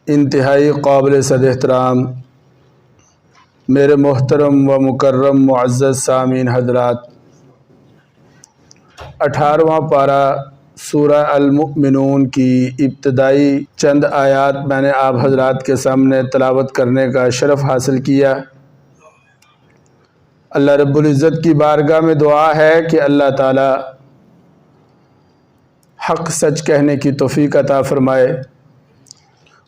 انتہائی قابل صد احترام میرے محترم و مکرم معزز سامعین حضرات، 18واں پارہ سورہ المؤمنون کی ابتدائی چند آیات میں نے آپ حضرات کے سامنے تلاوت کرنے کا شرف حاصل کیا۔ اللہ رب العزت کی بارگاہ میں دعا ہے کہ اللہ تعالی حق سچ کہنے کی توفیق عطا فرمائے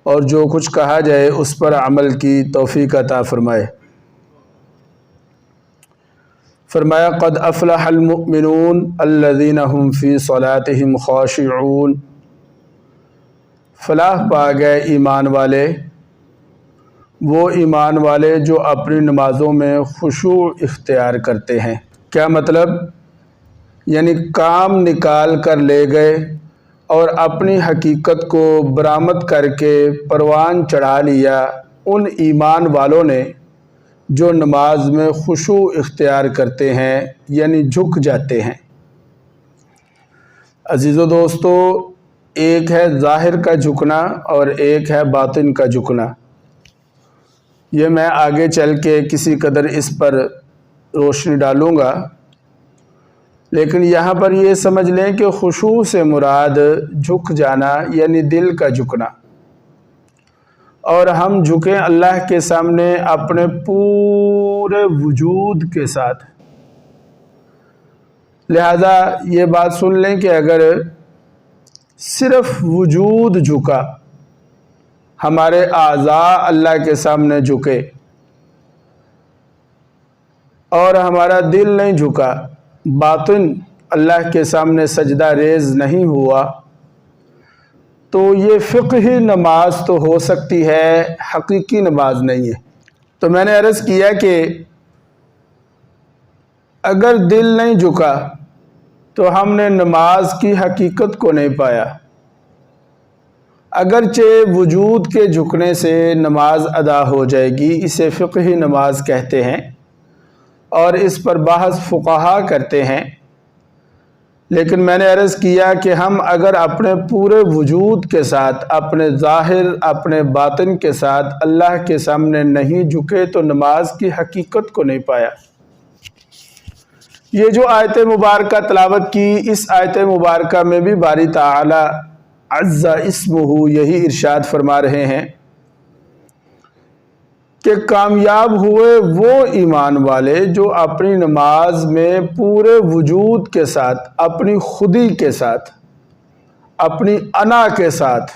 اور جو کچھ کہا جائے اس پر عمل کی توفیق عطا فرمائے۔ فرمایا قد افلح المؤمنون الذین هم فی صلاتهم خاشعون، فلاح پا گئے ایمان والے، وہ ایمان والے جو اپنی نمازوں میں خشوع اختیار کرتے ہیں۔ کیا مطلب؟ یعنی کام نکال کر لے گئے اور اپنی حقیقت کو برآمد کر کے پروان چڑھا لیا ان ایمان والوں نے جو نماز میں خشوع اختیار کرتے ہیں، یعنی جھک جاتے ہیں۔ عزیزو دوستو، ایک ہے ظاہر کا جھکنا اور ایک ہے باطن کا جھکنا۔ یہ میں آگے چل کے کسی قدر اس پر روشنی ڈالوں گا، لیکن یہاں پر یہ سمجھ لیں کہ خشوع سے مراد جھک جانا یعنی دل کا جھکنا، اور ہم جھکیں اللہ کے سامنے اپنے پورے وجود کے ساتھ۔ لہذا یہ بات سن لیں کہ اگر صرف وجود جھکا، ہمارے اعضاء اللہ کے سامنے جھکے اور ہمارا دل نہیں جھکا، باطن اللہ کے سامنے سجدہ ریز نہیں ہوا، تو یہ فقہی نماز تو ہو سکتی ہے، حقیقی نماز نہیں ہے۔ تو میں نے عرض کیا کہ اگر دل نہیں جھکا تو ہم نے نماز کی حقیقت کو نہیں پایا۔ اگرچہ وجود کے جھکنے سے نماز ادا ہو جائے گی، اسے فقہی نماز کہتے ہیں اور اس پر بحث فقہا کرتے ہیں، لیکن میں نے عرض کیا کہ ہم اگر اپنے پورے وجود کے ساتھ، اپنے ظاہر اپنے باطن کے ساتھ اللہ کے سامنے نہیں جھکے تو نماز کی حقیقت کو نہیں پایا۔ یہ جو آیت مبارکہ تلاوت کی، اس آیت مبارکہ میں بھی باری تعالی عز اسمہ یہی ارشاد فرما رہے ہیں کہ کامیاب ہوئے وہ ایمان والے جو اپنی نماز میں پورے وجود کے ساتھ، اپنی خودی کے ساتھ، اپنی انا کے ساتھ،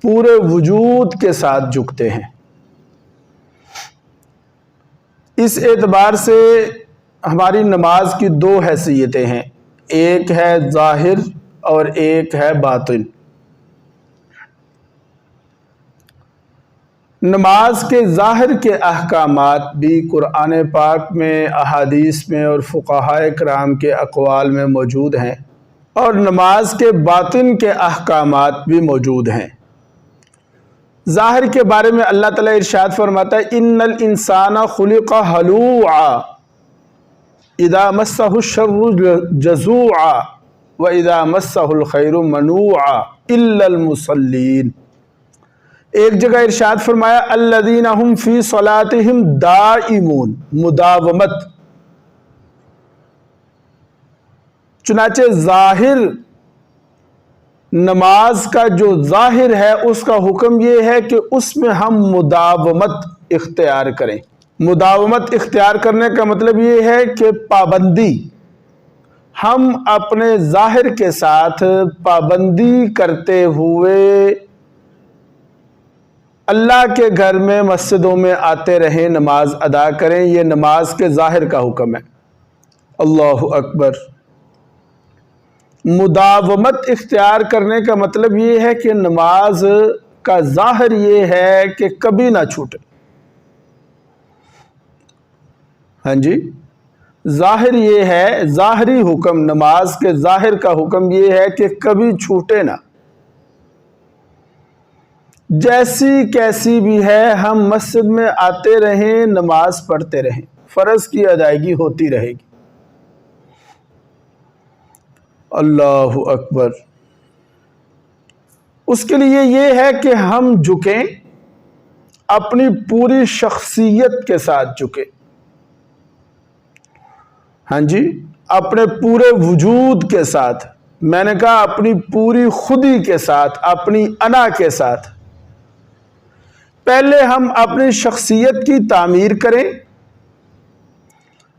پورے وجود کے ساتھ جھکتے ہیں۔ اس اعتبار سے ہماری نماز کی دو حیثیتیں ہیں، ایک ہے ظاہر اور ایک ہے باطن۔ نماز کے ظاہر کے احکامات بھی قرآن پاک میں، احادیث میں اور فقہاء کرام کے اقوال میں موجود ہیں، اور نماز کے باطن کے احکامات بھی موجود ہیں۔ ظاہر کے بارے میں اللہ تعالیٰ ارشاد فرماتا ہے ان الانسان خلق ہلوعا اذا مسہ الشر جزوعا واذا مسہ الخیر منوعا الا المصلین۔ ایک جگہ ارشاد فرمایا الذین هم فی صلاتهم دائمون، مداومت۔ چنانچہ ظاہر نماز کا جو ظاہر ہے اس کا حکم یہ ہے کہ اس میں ہم مداومت اختیار کریں۔ مداومت اختیار کرنے کا مطلب یہ ہے کہ پابندی، ہم اپنے ظاہر کے ساتھ پابندی کرتے ہوئے اللہ کے گھر میں، مسجدوں میں آتے رہیں، نماز ادا کریں۔ یہ نماز کے ظاہر کا حکم ہے۔ اللہ اکبر۔ مداومت اختیار کرنے کا مطلب یہ ہے کہ نماز کا ظاہر یہ ہے کہ کبھی نہ چھوٹے۔ ہاں جی، ظاہر یہ ہے، ظاہری حکم، نماز کے ظاہر کا حکم یہ ہے کہ کبھی چھوٹے نہ۔ جیسی کیسی بھی ہے ہم مسجد میں آتے رہیں، نماز پڑھتے رہیں، فرض کی ادائیگی ہوتی رہے گی۔ اللہ اکبر۔ اس کے لیے یہ ہے کہ ہم جھکیں، اپنی پوری شخصیت کے ساتھ جھکیں، ہاں جی، اپنے پورے وجود کے ساتھ، میں نے کہا اپنی پوری خودی کے ساتھ، اپنی انا کے ساتھ۔ پہلے ہم اپنی شخصیت کی تعمیر کریں،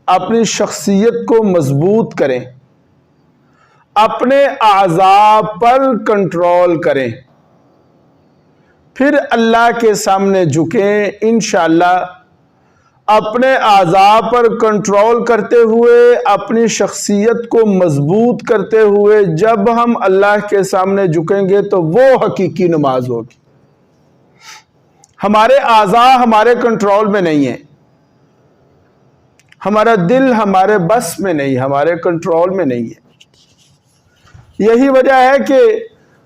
اپنی شخصیت کو مضبوط کریں، اپنے اعضاء پر کنٹرول کریں، پھر اللہ کے سامنے جھکیں انشاءاللہ۔ اپنے اعضاء پر کنٹرول کرتے ہوئے، اپنی شخصیت کو مضبوط کرتے ہوئے جب ہم اللہ کے سامنے جھکیں گے تو وہ حقیقی نماز ہوگی۔ ہمارے اعضاء ہمارے کنٹرول میں نہیں ہیں، ہمارا دل ہمارے بس میں نہیں، ہمارے کنٹرول میں نہیں ہے۔ یہی وجہ ہے کہ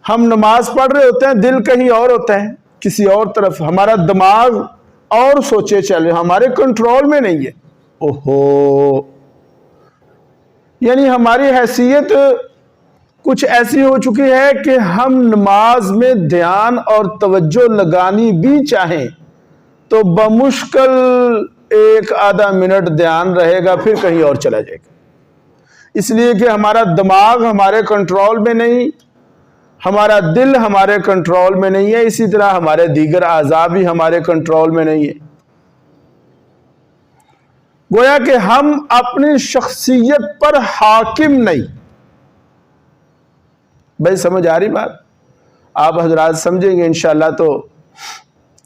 ہم نماز پڑھ رہے ہوتے ہیں، دل کہیں اور ہوتا ہے، کسی اور طرف، ہمارا دماغ اور سوچے چل رہے، ہمارے کنٹرول میں نہیں ہے۔ اوہو، یعنی ہماری حیثیت کچھ ایسی ہو چکی ہے کہ ہم نماز میں دھیان اور توجہ لگانی بھی چاہیں تو بمشکل 1-آدھا منٹ دھیان رہے گا، پھر کہیں اور چلا جائے گا، اس لیے کہ ہمارا دماغ ہمارے کنٹرول میں نہیں، ہمارا دل ہمارے کنٹرول میں نہیں ہے، اسی طرح ہمارے دیگر اعضاء بھی ہمارے کنٹرول میں نہیں ہے۔ گویا کہ ہم اپنی شخصیت پر حاکم نہیں۔ بھائی سمجھ آ رہی بات؟ آپ حضرات سمجھیں گے انشاءاللہ تو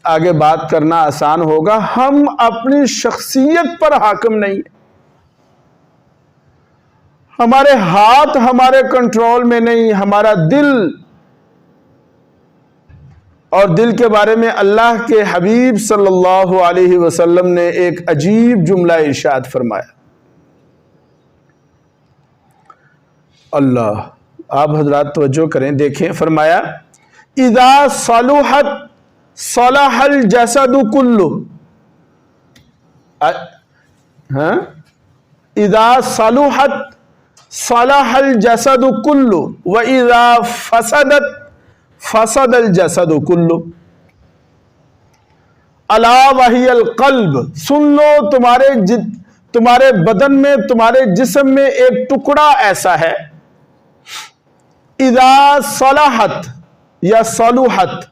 آگے بات کرنا آسان ہوگا۔ ہم اپنی شخصیت پر حاکم نہیں ہیں، ہمارے ہاتھ ہمارے کنٹرول میں نہیں، ہمارا دل، اور دل کے بارے میں اللہ کے حبیب صلی اللہ علیہ وسلم نے ایک عجیب جملہ ارشاد فرمایا۔ اللہ، آپ حضرات توجہ کریں، دیکھیں، فرمایا اذا صلحت صلح الجسد کلہ، اذا صلحت صلح الجسد کلہ واذا فسدت فسد الجسد کلہ، الا وہی القلب، سن لو تمہارے بدن میں، تمہارے جسم میں ایک ٹکڑا ایسا ہے، اذا صلحت یا صلحت،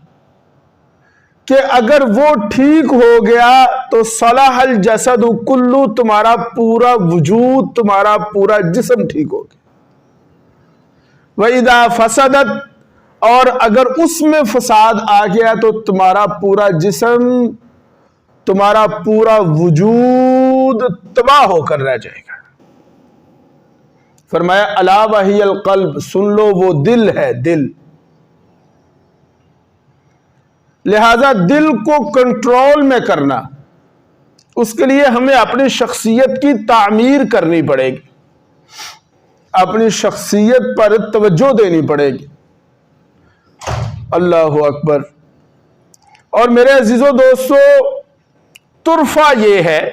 کہ اگر وہ ٹھیک ہو گیا تو صلح الجسد کلہ، تمہارا پورا وجود، تمہارا پورا جسم ٹھیک ہو گیا، وَإِذَا فَسَدَتْ، اور اگر اس میں فساد آ گیا تو تمہارا پورا جسم، تمہارا پورا وجود تباہ ہو کر رہ جائے گا۔ فرمایا الا وہی القلب، سن لو وہ دل ہے، دل۔ لہذا دل کو کنٹرول میں کرنا، اس کے لیے ہمیں اپنی شخصیت کی تعمیر کرنی پڑے گی، اپنی شخصیت پر توجہ دینی پڑے گی۔ اللہ اکبر۔ اور میرے عزیزو دوستو، طرفہ یہ ہے،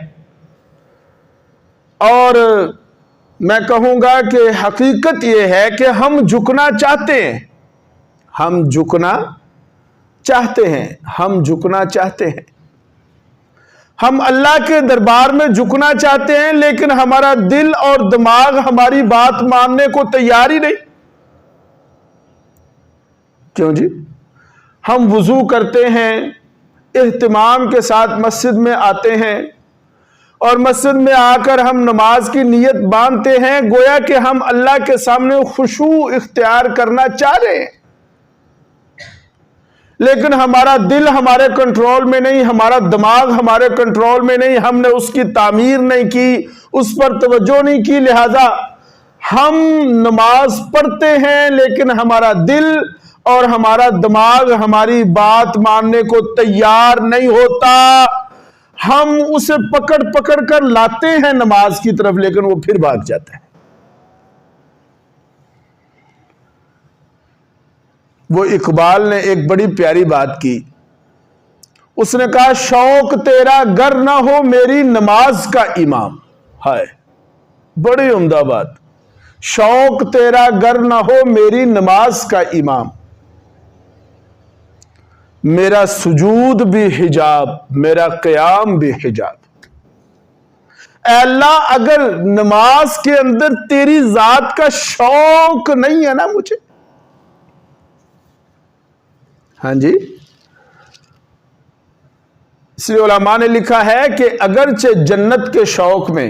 اور میں کہوں گا کہ حقیقت یہ ہے کہ ہم جھکنا چاہتے ہیں، ہم جھکنا چاہتے ہیں، ہم جھکنا چاہتے ہیں، ہم اللہ کے دربار میں جھکنا چاہتے ہیں، لیکن ہمارا دل اور دماغ ہماری بات ماننے کو تیار ہی نہیں۔ کیوں جی؟ ہم وضو کرتے ہیں، اہتمام کے ساتھ مسجد میں آتے ہیں، اور مسجد میں آ کر ہم نماز کی نیت باندھتے ہیں، گویا کہ ہم اللہ کے سامنے خشوع اختیار کرنا چاہ رہے ہیں، لیکن ہمارا دل ہمارے کنٹرول میں نہیں، ہمارا دماغ ہمارے کنٹرول میں نہیں، ہم نے اس کی تعمیر نہیں کی، اس پر توجہ نہیں کی، لہذا ہم نماز پڑھتے ہیں لیکن ہمارا دل اور ہمارا دماغ ہماری بات ماننے کو تیار نہیں ہوتا۔ ہم اسے پکڑ پکڑ کر لاتے ہیں نماز کی طرف، لیکن وہ پھر بھاگ جاتا ہے۔ وہ اقبال نے ایک بڑی پیاری بات کی، اس نے کہا شوق تیرا گر نہ ہو میری نماز کا امام۔ ہائے، بڑی عمدہ بات، شوق تیرا گر نہ ہو میری نماز کا امام۔ میرا سجود بھی حجاب، میرا قیام بھی حجاب۔ اے اللہ اگر نماز کے اندر تیری ذات کا شوق نہیں ہے نا مجھے، ہاں جی، اس لیے علماء نے لکھا ہے کہ اگرچہ جنت کے شوق میں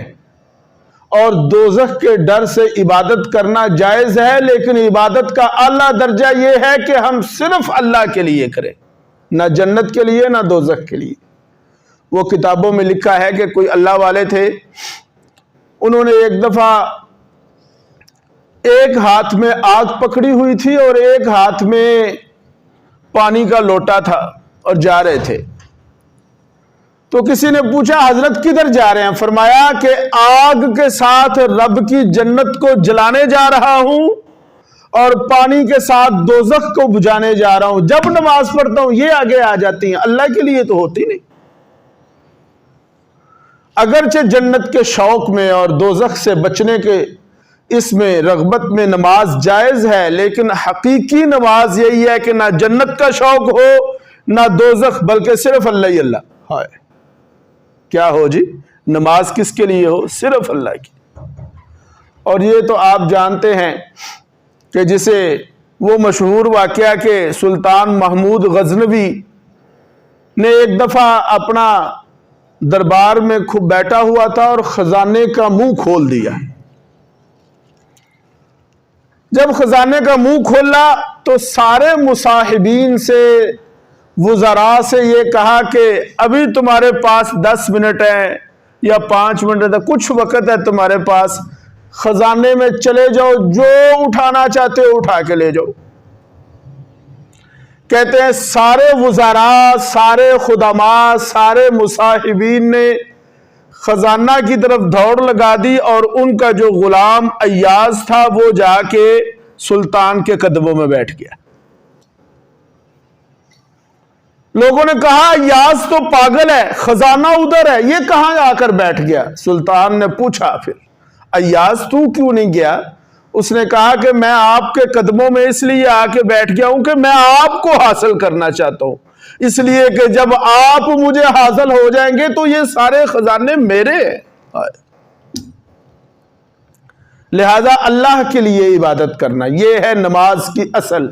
اور دوزخ کے ڈر سے عبادت کرنا جائز ہے، لیکن عبادت کا اعلیٰ درجہ یہ ہے کہ ہم صرف اللہ کے لیے کریں، نہ جنت کے لیے نہ دوزخ کے لیے۔ وہ کتابوں میں لکھا ہے کہ کوئی اللہ والے تھے، انہوں نے ایک دفعہ ایک ہاتھ میں آگ پکڑی ہوئی تھی اور ایک ہاتھ میں پانی کا لوٹا تھا اور جا رہے تھے۔ تو کسی نے پوچھا حضرت کدھر جا رہے ہیں؟ فرمایا کہ آگ کے ساتھ رب کی جنت کو جلانے جا رہا ہوں اور پانی کے ساتھ دوزخ کو بجھانے جا رہا ہوں۔ جب نماز پڑھتا ہوں یہ آگے آ جاتی ہیں، اللہ کے لیے تو ہوتی نہیں۔ اگرچہ جنت کے شوق میں اور دوزخ سے بچنے کے اس میں رغبت میں نماز جائز ہے، لیکن حقیقی نماز یہی ہے کہ نہ جنت کا شوق ہو نہ دوزخ، بلکہ صرف اللہ ہی اللہ۔ ہائے کیا ہو جی؟ نماز کس کے لیے ہو؟ صرف اللہ کی۔ اور یہ تو آپ جانتے ہیں کہ جسے وہ مشہور واقعہ کہ سلطان محمود غزنوی نے ایک دفعہ اپنا دربار میں خوب بیٹھا ہوا تھا اور خزانے کا منہ کھول دیا۔ جب خزانے کا منہ کھولا تو سارے مصاحبین سے، وزراء سے یہ کہا کہ ابھی تمہارے پاس 10 منٹ ہے یا 5 منٹ ہے، کچھ وقت ہے تمہارے پاس، خزانے میں چلے جاؤ، جو اٹھانا چاہتے ہو اٹھا کے لے جاؤ۔ کہتے ہیں سارے وزراء، سارے خدماء، سارے مصاحبین نے خزانہ کی طرف دوڑ لگا دی اور ان کا جو غلام ایاز تھا وہ جا کے سلطان کے قدموں میں بیٹھ گیا۔ لوگوں نے کہا ایاز تو پاگل ہے، خزانہ ادھر ہے، یہ کہاں آ کر بیٹھ گیا؟ سلطان نے پوچھا پھر ایاز تو کیوں نہیں گیا؟ اس نے کہا کہ میں آپ کے قدموں میں اس لیے آ کے بیٹھ گیا ہوں کہ میں آپ کو حاصل کرنا چاہتا ہوں، اس لیے کہ جب آپ مجھے حاصل ہو جائیں گے تو یہ سارے خزانے میرے ہیں۔ لہذا اللہ کے لیے عبادت کرنا، یہ ہے نماز کی اصل۔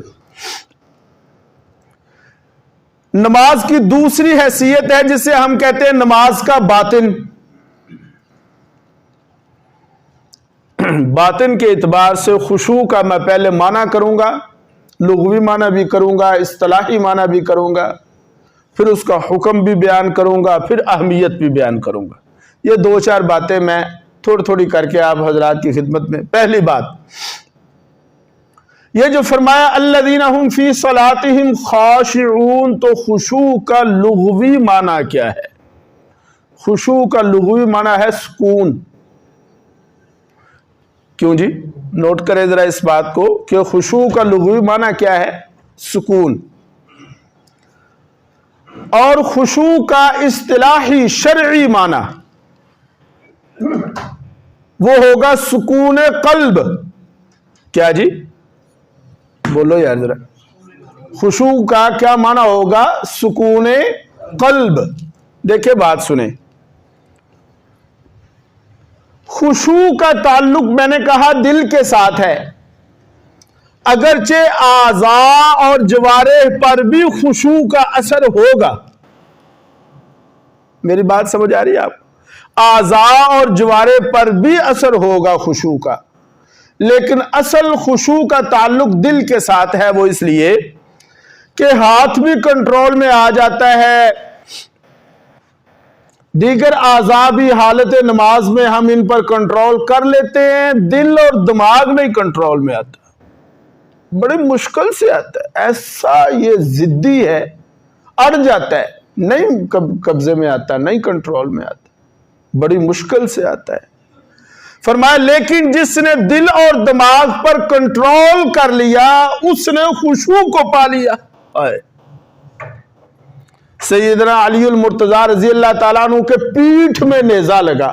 نماز کی دوسری حیثیت ہے جسے ہم کہتے ہیں نماز کا باطن۔ باطن کے اعتبار سے خشوع کا میں پہلے معنی کروں گا، لغوی معنی بھی کروں گا، اصطلاحی معنی بھی کروں گا، پھر اس کا حکم بھی بیان کروں گا، پھر اہمیت بھی بیان کروں گا۔ یہ 2-4 باتیں میں تھوڑی تھوڑی کر کے آپ حضرات کی خدمت میں۔ پہلی بات یہ جو فرمایا الذین هم فی صلاتہم خاشعون، تو خشوع کا لغوی معنی کیا ہے؟ خشوع کا لغوی معنی ہے سکون۔ کیوں جی؟ نوٹ کریں ذرا اس بات کو کہ خشوع کا لغوی معنی کیا ہے؟ سکون۔ اور خشوع کا اصطلاحی شرعی معنی وہ ہوگا سکون قلب۔ کیا جی؟ بولو یار ذرا، خشوع کا کیا معنی ہوگا؟ سکون قلب۔ دیکھیں بات سنیں، خشوع کا تعلق میں نے کہا دل کے ساتھ ہے، اگرچہ اعضاء اور جوارح پر بھی خشوع کا اثر ہوگا۔ میری بات سمجھ آ رہی ہے آپ؟ اعضاء اور جوارح پر بھی اثر ہوگا خشوع کا، لیکن اصل خشوع کا تعلق دل کے ساتھ ہے۔ وہ اس لیے کہ ہاتھ بھی کنٹرول میں آ جاتا ہے، دیگر اعضاء بھی حالت نماز میں ہم ان پر کنٹرول کر لیتے ہیں، دل اور دماغ نہیں کنٹرول میں آتا، بڑی مشکل سے آتا ہے، ایسا یہ ضدی ہے، اڑ جاتا ہے، نہیں قبضے میں آتا، نہیں کنٹرول میں آتا، بڑی مشکل سے آتا ہے۔ فرمایا لیکن جس نے دل اور دماغ پر کنٹرول کر لیا اس نے خشوع کو پا لیا۔ سیدنا علی المرتضیٰ رضی اللہ تعالیٰ عنہ کے پیٹھ میں نیزہ لگا،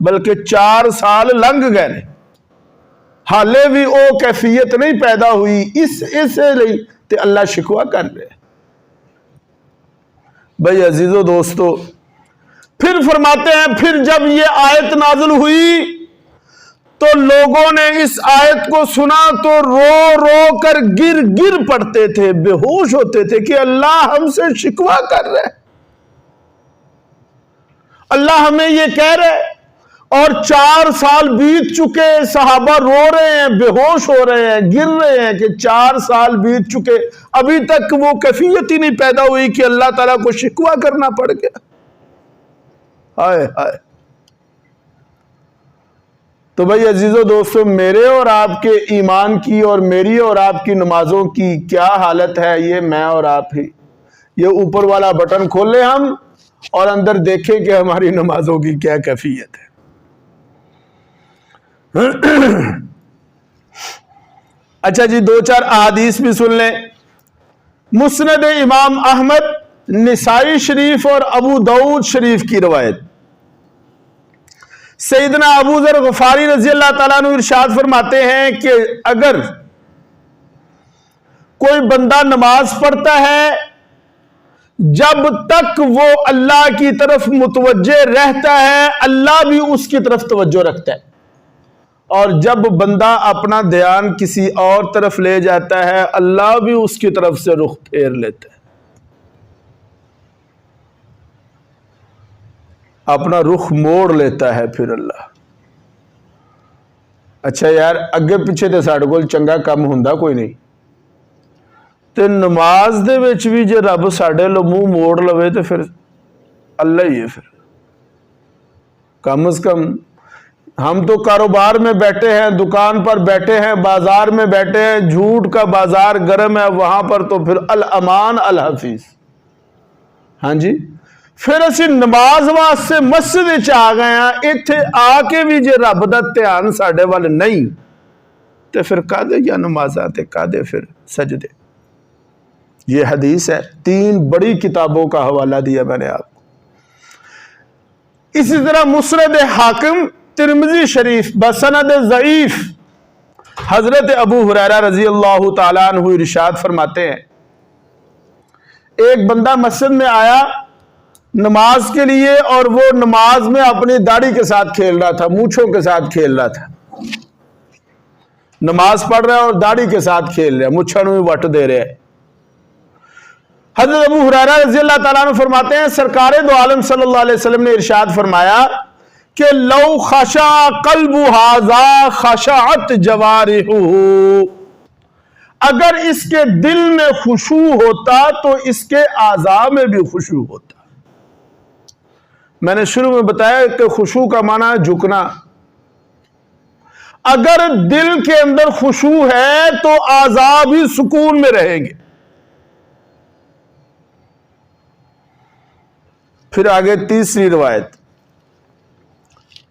بلکہ 4 سال لنگ گئے نے، حالے بھی وہ کیفیت نہیں پیدا ہوئی، اس لیے تے اللہ شکوہ کر رہے۔ بھائی عزیزو دوستو، پھر فرماتے ہیں پھر جب یہ آیت نازل ہوئی تو لوگوں نے اس آیت کو سنا تو رو رو کر گر گر پڑتے تھے، بے ہوش ہوتے تھے کہ اللہ ہم سے شکوہ کر رہے، اللہ ہمیں یہ کہہ رہے، اور 4 سال بیت چکے، صحابہ رو رہے ہیں، بے ہوش ہو رہے ہیں، گر رہے ہیں کہ 4 سال بیت چکے، ابھی تک وہ کیفیت ہی نہیں پیدا ہوئی کہ اللہ تعالیٰ کو شکوہ کرنا پڑ گیا۔ ہائے ہائے۔ تو بھائی عزیزو دوستو، میرے اور آپ کے ایمان کی اور میری اور آپ کی نمازوں کی کیا حالت ہے، یہ میں اور آپ ہی، یہ اوپر والا بٹن کھولیں ہم اور اندر دیکھیں کہ ہماری نمازوں کی کیا کیفیت ہے۔ اچھا جی، 2-4 احادیث بھی سن لیں۔ مسند امام احمد، نسائی شریف اور ابو داؤد شریف کی روایت، سیدنا ابو ذر غفاری رضی اللہ تعالیٰ عنہ ارشاد فرماتے ہیں کہ اگر کوئی بندہ نماز پڑھتا ہے جب تک وہ اللہ کی طرف متوجہ رہتا ہے، اللہ بھی اس کی طرف توجہ رکھتا ہے، اور جب بندہ اپنا دھیان کسی اور طرف لے جاتا ہے، اللہ بھی اس کی طرف سے رخ پھیر لیتا ہے، اپنا رخ موڑ لیتا ہے پھر اللہ۔ اچھا یار، اگے پیچھے تے ساڈے کول چنگا کم ہوندا کوئی نہیں، تے نماز دے وچ بھی جے رب ساڈے لو منہ موڑ لوے تے پھر اللہ ہی ہے۔ پھر کم از کم ہم تو کاروبار میں بیٹھے ہیں، دکان پر بیٹھے ہیں، بازار میں بیٹھے ہیں، جھوٹ کا بازار گرم ہے، وہاں پر تو پھر الامان الحفیظ، ہاں جی، پھر اسی نماز واسطے مسجد آ گئے ہیں، اتھے آ کے بھی جے رب دا دھیان ساڈے وال نہیں تے پھر کادے یا نمازاں تے کادے پھر سجدے۔ یہ حدیث ہے، 3 بڑی کتابوں کا حوالہ دیا میں نے آپ کو۔ اسی طرح مسند حاکم، ترمذی شریف بسند ضعیف، حضرت ابو ہریرہ رضی اللہ تعالیٰ عنہ ارشاد فرماتے ہیں ایک بندہ مسجد میں آیا نماز کے لیے، اور وہ نماز میں اپنی داڑھی کے ساتھ کھیل رہا تھا، مونچھوں کے ساتھ کھیل رہا تھا، نماز پڑھ رہا ہے اور داڑھی کے ساتھ کھیل رہا ہے، مونچھوں میں وٹ دے رہے ہیں۔ حضرت ابو ہریرہ رضی اللہ تعالیٰ عنہ فرماتے ہیں سرکار دو عالم صلی اللہ علیہ وسلم نے ارشاد فرمایا کہ لو خشع قلب ھذا خشعت جوارحہ، اگر اس کے دل میں خشوع ہوتا تو اس کے اعضاء میں بھی خشوع ہوتا۔ میں نے شروع میں بتایا کہ خشوع کا معنی ہے جھکنا، اگر دل کے اندر خشوع ہے تو اعضاء بھی سکون میں رہیں گے۔ پھر آگے تیسری روایت،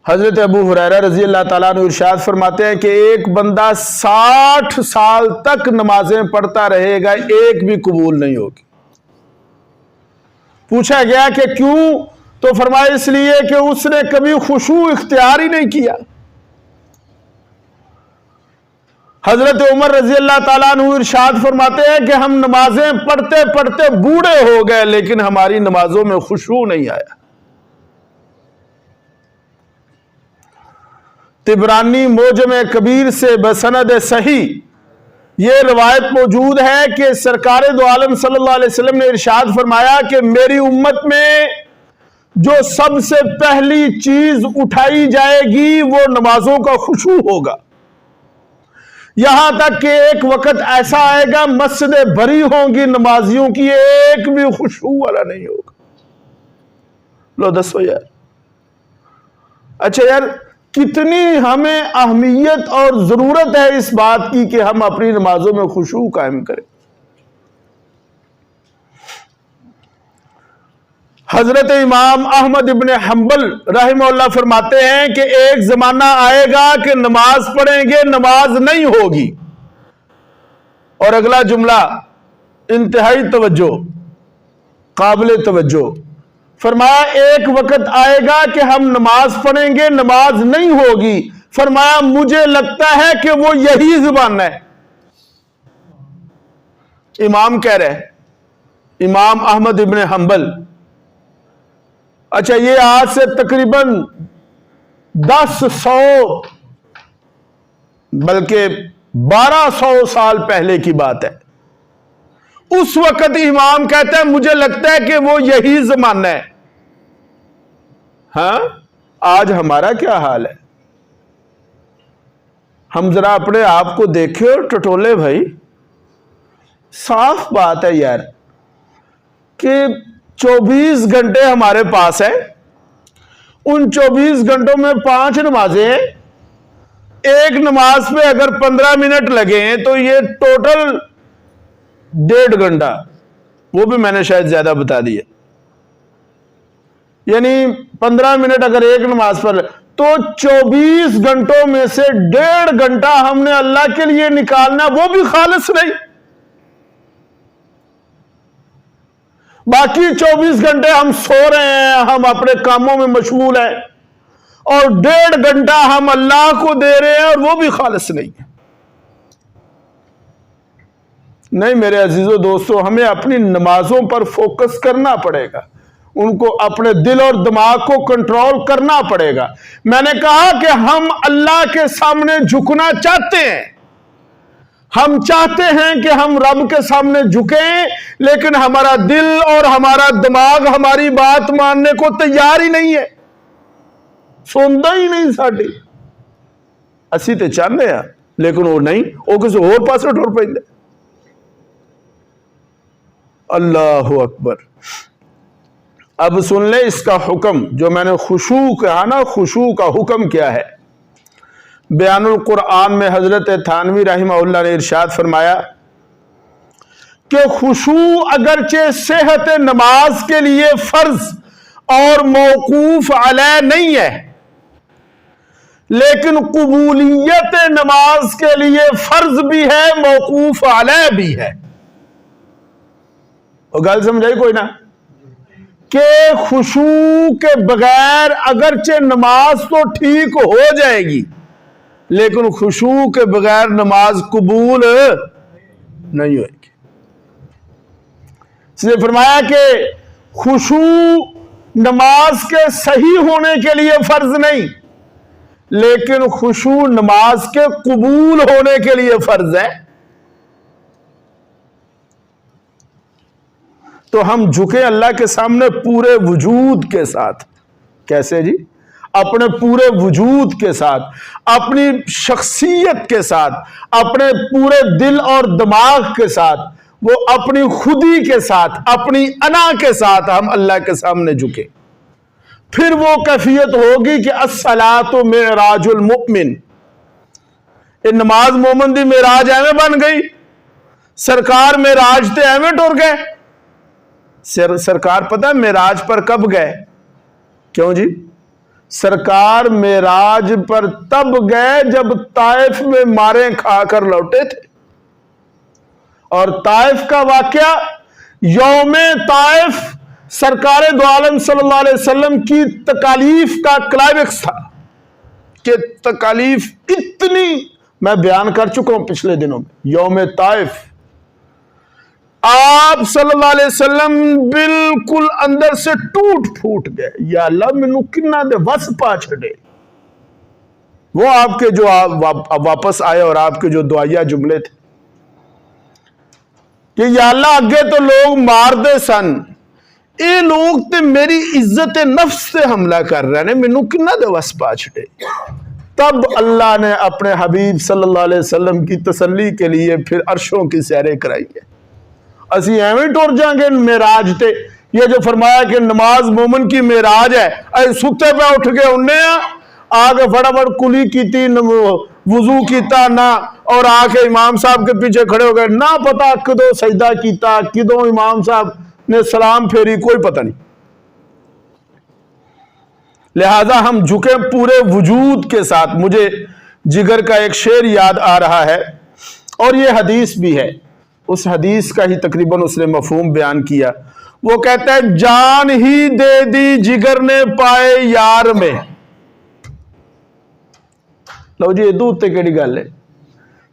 حضرت ابو ہریرہ رضی اللہ تعالیٰ عنہ ارشاد فرماتے ہیں کہ ایک بندہ 60 سال تک نمازیں پڑھتا رہے گا، ایک بھی قبول نہیں ہوگی۔ پوچھا گیا کہ کیوں؟ تو فرمایا اس لیے کہ اس نے کبھی خشوع اختیار ہی نہیں کیا۔ حضرت عمر رضی اللہ تعالیٰ عنہ ارشاد فرماتے ہیں کہ ہم نمازیں پڑھتے پڑھتے بوڑھے ہو گئے لیکن ہماری نمازوں میں خشوع نہیں آیا۔ طبرانی معجم کبیر سے بسند صحیح یہ روایت موجود ہے کہ سرکار دو عالم صلی اللہ علیہ وسلم نے ارشاد فرمایا کہ میری امت میں جو سب سے پہلی چیز اٹھائی جائے گی وہ نمازوں کا خشوع ہوگا، یہاں تک کہ ایک وقت ایسا آئے گا مسجدیں بھری ہوں گی نمازیوں کی، ایک بھی خشوع والا نہیں ہوگا۔ لو دسو یار، اچھا یار کتنی ہمیں اہمیت اور ضرورت ہے اس بات کی کہ ہم اپنی نمازوں میں خشوع قائم کریں۔ حضرت امام احمد ابن حنبل رحمہ اللہ فرماتے ہیں کہ ایک زمانہ آئے گا کہ نماز پڑھیں گے نماز نہیں ہوگی، اور اگلا جملہ انتہائی توجہ، قابل توجہ، فرمایا ایک وقت آئے گا کہ ہم نماز پڑھیں گے، نماز نہیں ہوگی، فرمایا مجھے لگتا ہے کہ وہ یہی زبان ہے۔ امام کہہ رہے، امام احمد ابن حنبل، اچھا یہ آج سے تقریباً 1000 بلکہ 1200 سال پہلے کی بات ہے۔ اس وقت امام کہتا ہے مجھے لگتا ہے کہ وہ یہی زمانہ ہے۔ ہاں آج ہمارا کیا حال ہے؟ ہم ذرا اپنے آپ کو دیکھیں اور ٹٹولے بھائی، صاف بات ہے یار کہ 24 گھنٹے ہمارے پاس ہے، ان 24 گھنٹوں میں 5 نمازیں ہیں، ایک نماز پہ اگر 15 منٹ لگے ہیں تو یہ ٹوٹل 1.5 گھنٹہ، وہ بھی میں نے شاید زیادہ بتا دیا، یعنی 15 منٹ اگر ایک نماز پر تو 24 گھنٹوں میں سے 1.5 گھنٹہ ہم نے اللہ کے لیے نکالنا، وہ بھی خالص نہیں۔ باقی 24 گھنٹے ہم سو رہے ہیں، ہم اپنے کاموں میں مشغول ہیں، اور 1.5 گھنٹہ ہم اللہ کو دے رہے ہیں اور وہ بھی خالص نہیں ہے۔ نہیں میرے عزیزو دوستو، ہمیں اپنی نمازوں پر فوکس کرنا پڑے گا، ان کو اپنے دل اور دماغ کو کنٹرول کرنا پڑے گا۔ میں نے کہا کہ ہم اللہ کے سامنے جھکنا چاہتے ہیں، ہم چاہتے ہیں کہ ہم رب کے سامنے جھکیں، لیکن ہمارا دل اور ہمارا دماغ ہماری بات ماننے کو تیار ہی نہیں ہے، سنتا ہی نہیں ساڈی۔ اسی تے چاہتے ہیں لیکن وہ نہیں، وہ کسی اور پاسے ٹر پہ۔ اللہ اکبر۔ اب سن لیں اس کا حکم، جو میں نے خشوع کہا نا، خشوع کا حکم کیا ہے۔ بیان القرآن میں حضرت تھانوی رحمہ اللہ نے ارشاد فرمایا کہ خشوع اگرچہ صحت نماز کے لیے فرض اور موقوف علیہ نہیں ہے، لیکن قبولیت نماز کے لیے فرض بھی ہے، موقوف علیہ بھی ہے۔ وہ گل سمجھائی کوئی نہ؟ کہ خشوع کے بغیر اگرچہ نماز تو ٹھیک ہو جائے گی، لیکن خشوع کے بغیر نماز قبول نہیں ہوئے گی۔ اس نے فرمایا کہ خشوع نماز کے صحیح ہونے کے لیے فرض نہیں، لیکن خشوع نماز کے قبول ہونے کے لیے فرض ہے۔ تو ہم جھکے اللہ کے سامنے پورے وجود کے ساتھ۔ کیسے جی؟ اپنے پورے وجود کے ساتھ، اپنی شخصیت کے ساتھ، اپنے پورے دل اور دماغ کے ساتھ، وہ اپنی خودی کے ساتھ، اپنی انا کے ساتھ ہم اللہ کے سامنے جھکے۔ پھر وہ کیفیت ہوگی کہ الصلاۃ معراج المؤمن، یہ نماز مومن دی معراج ایویں بن گئی، سرکار معراج تے ایویں ٹر گئے۔ سرکار پتہ ہے معراج پر کب گئے؟ کیوں جی؟ سرکار معراج پر تب گئے جب طائف میں مارے کھا کر لوٹے تھے، اور طائف کا واقعہ یوم طائف سرکار دو عالم صلی اللہ علیہ وسلم کی تکالیف کا کلائمیکس تھا، کہ تکالیف اتنی میں بیان کر چکا ہوں پچھلے دنوں میں۔ یوم طائف آپ صلی اللہ علیہ وسلم بالکل اندر سے ٹوٹ پھوٹ گئے، یا اللہ مینوں کنا دے وس پا چھڑے۔ وہ آپ کے جو واپس آئے اور آپ کے جو دعائیہ جملے تھے کہ یا اللہ اگے تو لوگ مار دے سن، اے لوگ تے میری عزت نفس سے حملہ کر رہے ہیں، مینوں کنا دے وس پا چھڑے۔ تب اللہ نے اپنے حبیب صلی اللہ علیہ وسلم کی تسلی کے لیے پھر عرشوں کی سیریں کرائی ہے۔ اسی ایویں ٹر جائیں گے معراج تے؟ یہ جو فرمایا کہ نماز مومن کی معراج ہے، اے ستے پہ اٹھ کے انہیں آگے فٹافٹ کلی کیتی، وضو کیتا نہ، اور آ کے امام صاحب کے پیچھے کھڑے ہو گئے، نہ پتا کدوں سجدہ کیتا، کدوں امام صاحب نے سلام پھیری، کوئی پتہ نہیں۔ لہذا ہم جھکے پورے وجود کے ساتھ۔ مجھے جگر کا ایک شعر یاد آ رہا ہے، اور یہ حدیث بھی ہے، اس حدیث کا ہی تقریباً اس نے مفہوم بیان کیا۔ وہ کہتا ہے جان ہی دے دی جگر نے پائے یار میں. لو جی ادو اتنے کیڑی گل ہے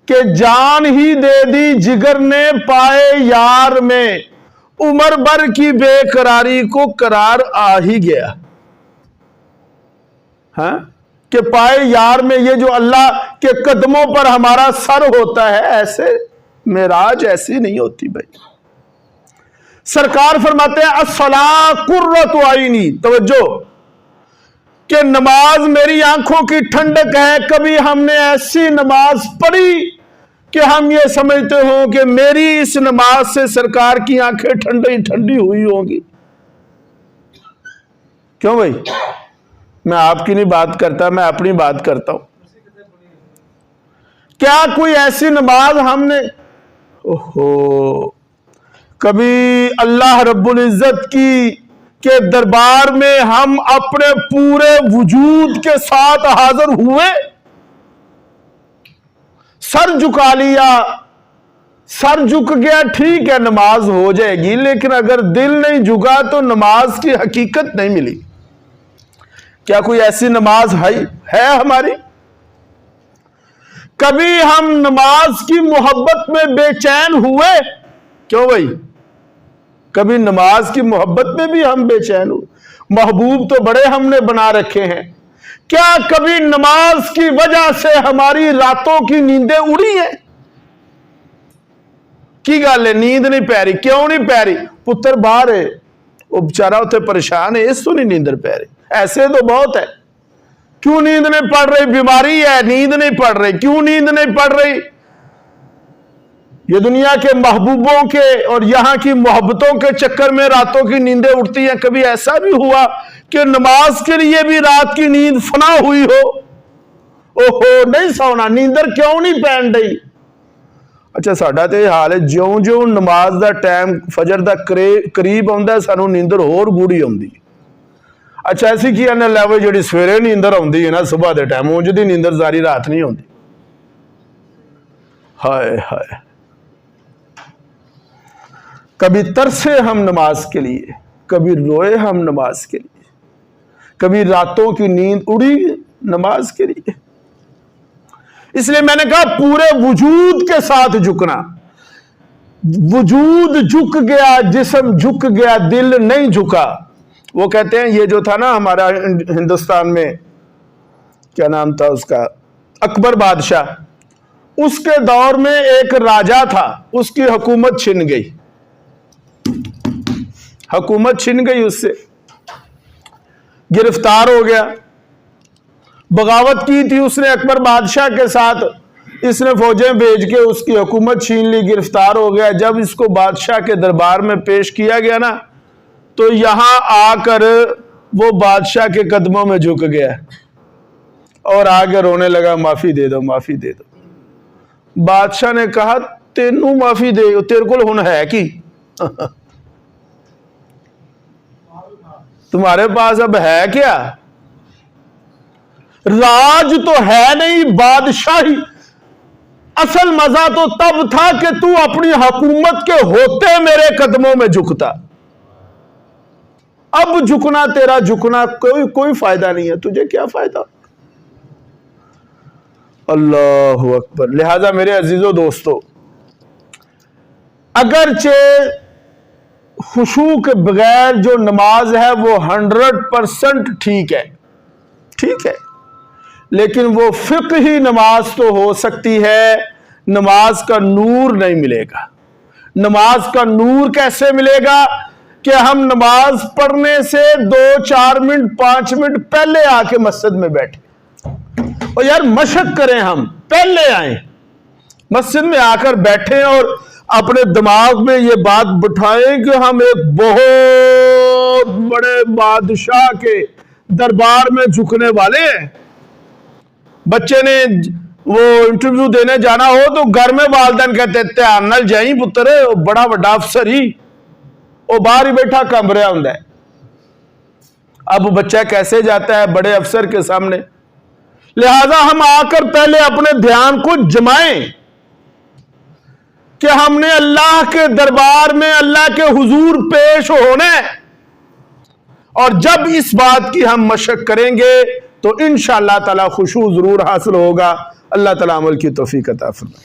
کہ جان ہی دے دی جگر نے پائے یار میں, عمر بھر کی بے قراری کو قرار آ ہی گیا. ہاں کہ پائے یار میں, یہ جو اللہ کے قدموں پر ہمارا سر ہوتا ہے, ایسے معراج ایسی نہیں ہوتی بھائی. سرکار فرماتے ہیں الصلاۃ قرۃ عینی, توجہ, کہ نماز میری آنکھوں کی ٹھنڈک ہے. کبھی ہم نے ایسی نماز پڑھی کہ ہم یہ سمجھتے ہوں کہ میری اس نماز سے سرکار کی آنکھیں ٹھنڈی ہوئی ہوں گی. کیوں بھائی؟ میں آپ کی نہیں بات کرتا, میں اپنی بات کرتا ہوں. کیا کوئی ایسی نماز ہم نے کبھی اللہ رب العزت کے دربار میں ہم اپنے پورے وجود کے ساتھ حاضر ہوئے, سر جھکا لیا, سر جھک گیا, ٹھیک ہے نماز ہو جائے گی, لیکن اگر دل نہیں جھکا تو نماز کی حقیقت نہیں ملی. کیا کوئی ایسی نماز ہے ہماری؟ کبھی ہم نماز کی محبت میں بے چین ہوئے؟ کیوں بھائی؟ کبھی نماز کی محبت میں بھی ہم بے چین ہوئے؟ محبوب تو بڑے ہم نے بنا رکھے ہیں. کیا کبھی نماز کی وجہ سے ہماری راتوں کی نیندیں اڑی ہیں؟ کی گل ہے نیند نہیں پی رہی؟ کیوں نہیں پی رہی؟ پتر باہر ہے, وہ بچارا اتنے پریشان ہے, اس تو نہیں نیندر پی رہی. ایسے تو بہت ہے. کیوں نیند نہیں پڑ رہی؟ بیماری ہے, نیند نہیں پڑ رہی. کیوں نیند نہیں پڑ رہی؟ یہ دنیا کے محبوبوں کے اور یہاں کی محبتوں کے چکر میں راتوں کی نیندیں اٹھتی ہیں. کبھی ایسا بھی ہوا کہ نماز کے لیے بھی رات کی نیند فنا ہوئی ہو؟ اوہو نہیں سونا, نیندر کیوں نہیں پین رہی؟ اچھا ساڈا تے حال ہے, جیوں جیوں نماز دا ٹائم فجر دا قریب آندا ہے سانو نیندر ہور گوڑی آندی. اچھا ایسی کی آنے لیوے جڑی سویرے نیندر آندی ہے نا صبح دے ٹائم, اونج دی نیندر ساری رات نہیں آندی. ہائے ہائے. کبھی ترسے ہم نماز کے لیے, کبھی روئے ہم نماز کے لیے, کبھی راتوں کی نیند اڑی نماز کے لیے. اس لیے میں نے کہا پورے وجود کے ساتھ جھکنا. وجود جھک گیا, جسم جھک گیا, دل نہیں جھکا. وہ کہتے ہیں یہ جو تھا نا ہمارا ہندوستان میں, کیا نام تھا اس کا, اکبر بادشاہ, اس کے دور میں ایک راجا تھا, اس کی حکومت چھن گئی. حکومت چھن گئی, اس سے گرفتار ہو گیا. بغاوت کی تھی اس نے اکبر بادشاہ کے ساتھ, اس نے فوجیں بھیج کے اس کی حکومت چھین لی, گرفتار ہو گیا. جب اس کو بادشاہ کے دربار میں پیش کیا گیا نا, تو یہاں آ کر وہ بادشاہ کے قدموں میں جھک گیا اور آگے رونے لگا, معافی دے دو, معافی دے دو. بادشاہ نے کہا تینوں معافی دے, تیرے کول ہن ہے کی؟ تمہارے پاس اب ہے کیا؟ راج تو ہے نہیں, بادشاہی. اصل مزہ تو تب تھا کہ تو اپنی حکومت کے ہوتے میرے قدموں میں جھکتا. اب جھکنا, تیرا جھکنا کوئی فائدہ نہیں ہے, تجھے کیا فائدہ؟ اللہ اکبر. لہذا میرے عزیزو دوستو, اگرچہ خشوع کے بغیر جو نماز ہے وہ 100% ٹھیک ہے, ٹھیک ہے, لیکن وہ فقہی نماز تو ہو سکتی ہے, نماز کا نور نہیں ملے گا. نماز کا نور کیسے ملے گا؟ کہ ہم نماز پڑھنے سے 2-4 منٹ 5 منٹ پہلے آ کے مسجد میں بیٹھے, اور یار مشق کریں, ہم پہلے آئیں مسجد میں, آ کر بیٹھیں اور اپنے دماغ میں یہ بات بٹھائیں کہ ہم ایک بہت بڑے بادشاہ کے دربار میں جھکنے والے ہیں. بچے نے وہ انٹرویو دینے جانا ہو تو گھر میں والدین کہتے دھیان نال جائیں پتر, بڑا بڑا افسر ہی, وہ باہر ہی بیٹھا کم رہا ہوں. اب بچہ کیسے جاتا ہے بڑے افسر کے سامنے؟ لہذا ہم آ کر پہلے اپنے دھیان کو جمائیں کہ ہم نے اللہ کے دربار میں اللہ کے حضور پیش ہونا ہے، اور جب اس بات کی ہم مشق کریں گے تو انشاءاللہ تعالی خشوع ضرور حاصل ہوگا۔ اللہ تعالی عمل کی توفیق عطا فرمائے۔